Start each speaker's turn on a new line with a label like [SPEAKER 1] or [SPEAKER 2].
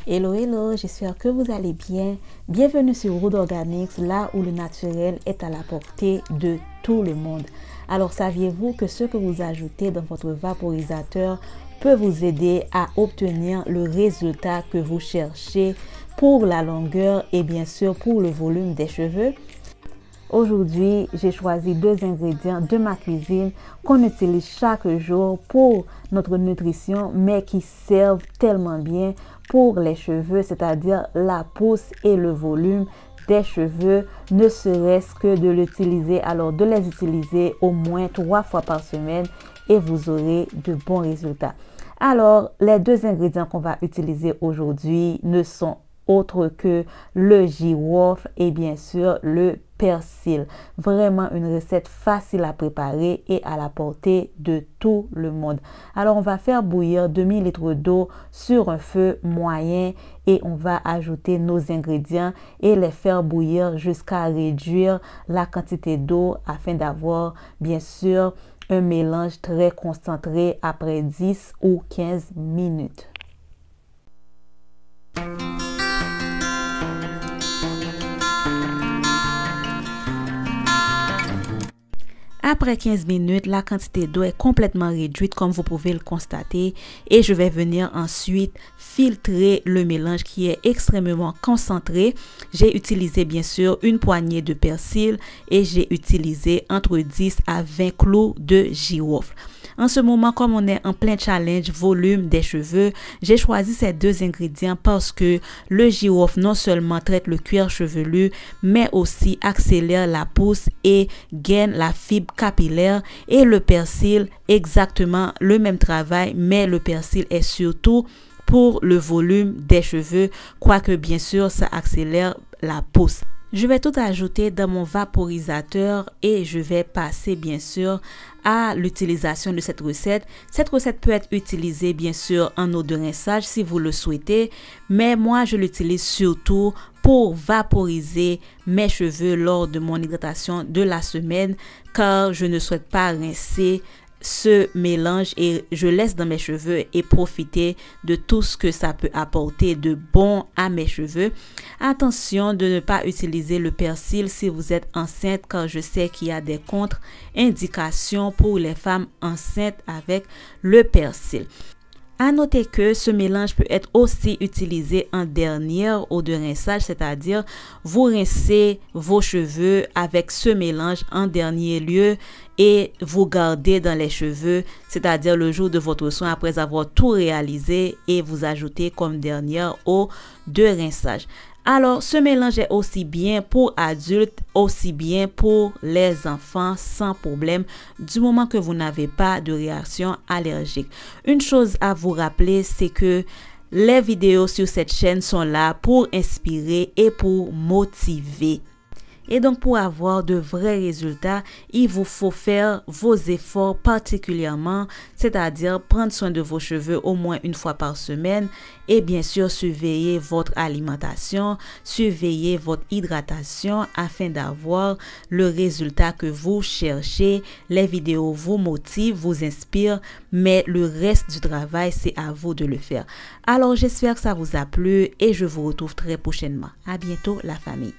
[SPEAKER 1] Hello, hello, j'espère que vous allez bien. Bienvenue sur Root Organics, là où le naturel est à la portée de tout le monde. Alors, saviez-vous que ce que vous ajoutez dans votre vaporisateur peut vous aider à obtenir le résultat que vous cherchez pour la longueur et bien sûr pour le volume des cheveux? Aujourd'hui, j'ai choisi 2 ingrédients de ma cuisine qu'on utilise chaque jour pour notre nutrition, mais qui servent tellement bien pour les cheveux, c'est-à-dire la pousse et le volume des cheveux, ne serait-ce que de l'utiliser, alors de les utiliser au moins 3 fois par semaine et vous aurez de bons résultats. Alors, les 2 ingrédients qu'on va utiliser aujourd'hui ne sont autre que le girofle et bien sûr le persil. Vraiment une recette facile à préparer et à la portée de tout le monde. Alors on va faire bouillir 2000 litres d'eau sur un feu moyen et on va ajouter nos ingrédients et les faire bouillir jusqu'à réduire la quantité d'eau afin d'avoir bien sûr un mélange très concentré après 10 ou 15 minutes. Après 15 minutes, la quantité d'eau est complètement réduite comme vous pouvez le constater et je vais venir ensuite filtrer le mélange qui est extrêmement concentré. J'ai utilisé bien sûr une poignée de persil et j'ai utilisé entre 10 à 20 clous de girofle. En ce moment, comme on est en plein challenge volume des cheveux, j'ai choisi ces 2 ingrédients parce que le girofle non seulement traite le cuir chevelu, mais aussi accélère la pousse et gaine la fibre capillaire, et le persil exactement le même travail, mais le persil est surtout pour le volume des cheveux, quoique bien sûr ça accélère la pousse. Je vais tout ajouter dans mon vaporisateur et je vais passer bien sûr à l'utilisation de cette recette. Cette recette peut être utilisée bien sûr en eau de rinçage si vous le souhaitez, mais moi je l'utilise surtout pour vaporiser mes cheveux lors de mon hydratation de la semaine, car je ne souhaite pas rincer ce mélange et je laisse dans mes cheveux et profiter de tout ce que ça peut apporter de bon à mes cheveux. Attention de ne pas utiliser le persil si vous êtes enceinte, car je sais qu'il y a des contre-indications pour les femmes enceintes avec le persil. À noter que ce mélange peut être aussi utilisé en dernière eau de rinçage, c'est-à-dire vous rincez vos cheveux avec ce mélange en dernier lieu et vous gardez dans les cheveux, c'est-à-dire le jour de votre soin après avoir tout réalisé, et vous ajoutez comme dernière eau de rinçage. Alors, ce mélange est aussi bien pour adultes, aussi bien pour les enfants sans problème, du moment que vous n'avez pas de réaction allergique. Une chose à vous rappeler, c'est que les vidéos sur cette chaîne sont là pour inspirer et pour motiver. Et donc, pour avoir de vrais résultats, il vous faut faire vos efforts particulièrement, c'est-à-dire prendre soin de vos cheveux au moins 1 fois par semaine et bien sûr surveiller votre alimentation, surveiller votre hydratation afin d'avoir le résultat que vous cherchez. Les vidéos vous motivent, vous inspirent, mais le reste du travail, c'est à vous de le faire. Alors, j'espère que ça vous a plu et je vous retrouve très prochainement. À bientôt, la famille.